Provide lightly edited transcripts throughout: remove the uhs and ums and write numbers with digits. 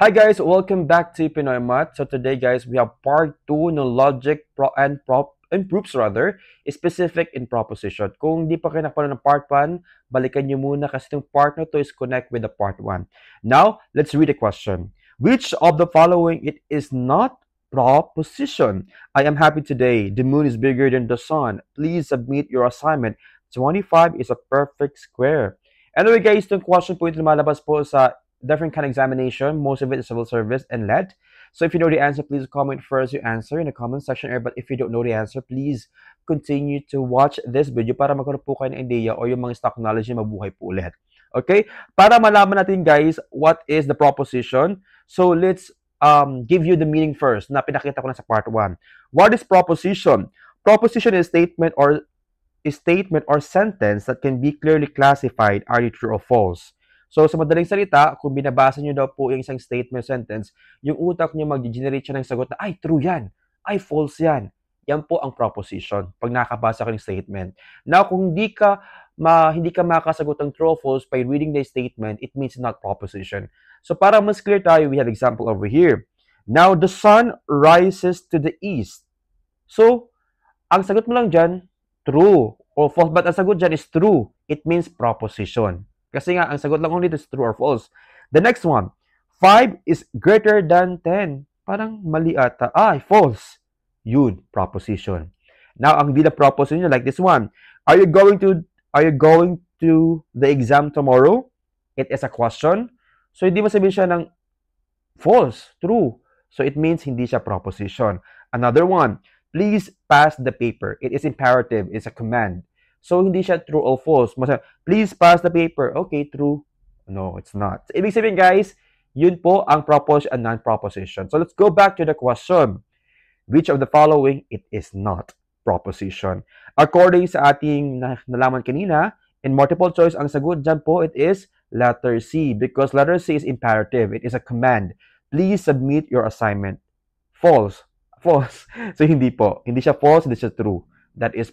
Hi guys, welcome back to Pinoy Math. So today guys, we have part 2 ng logic and proofs rather, specific in proposition. Kung di pa kayo nakapanood ng part 1, balikan nyo muna kasi itong part na to is connect with the part 1. Now, let's read the question. Which of the following it is not proposition? I am happy today. The moon is bigger than the sun. Please submit your assignment. 25 is a perfect square. Anyway guys, itong question po ito lumalabas po sa different kind of examination. Most of it is civil service and lead. So if you know the answer, please comment first your answer in the comment section area. But if you don't know the answer, please continue to watch this video para magkaroon po kayo ng idea o yung mga stock knowledge na mabuhay po ulit. Okay? Para malaman natin guys, what is the proposition? So let's give you the meaning first na pinakita ko na sa part 1. What is proposition? Proposition is statement or sentence that can be clearly classified are you true or false. So, sa madaling salita, kung binabasa nyo daw po yung isang statement sentence, yung utak nyo mag-generate siya ng sagot na, ay, true yan. Ay, false yan. Yan po ang proposition pag nakabasa ka ng statement. Now, kung hindi ka makasagot ng true or false by reading the statement, it means not proposition. So, para mas clear tayo, we have example over here. Now, the sun rises to the east. So, ang sagot mo lang dyan, true or false. But ang sagot dyan is true. It means proposition. Kasi nga, ang sagot lang ulit is true or false. The next one, 5 is greater than 10. Parang mali ata. False. Yun, proposition. Now, ang bila proposition, like this one. Are you going to the exam tomorrow? It is a question. So, hindi mo sabihin siya ng false, true. So, it means hindi siya proposition. Another one, please pass the paper. It is imperative. It's a command. So, hindi siya true or false. Please pass the paper. Okay, true. No, it's not. So, ibig sabihin, guys, yun po ang proposition and non-proposition. So, let's go back to the question. Which of the following it is not proposition? According sa ating nalaman kanina, in multiple choice, ang sagot dyan po, it is letter C. Because letter C is imperative. It is a command. Please submit your assignment. False. False. So, hindi po. Hindi siya false, hindi siya true. That is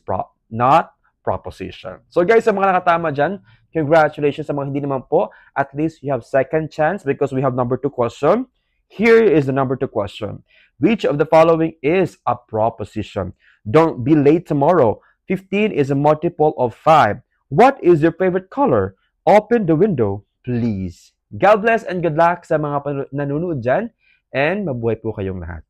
not proposition. So guys, sa mga nakatama dyan, congratulations. Sa mga hindi naman po, at least you have second chance because we have number 2 question. Here is the number 2 question. Which of the following is a proposition? Don't be late tomorrow. 15 is a multiple of 5. What is your favorite color? Open the window, please. God bless and good luck sa mga nanonood dyan and mabuhay po kayong lahat.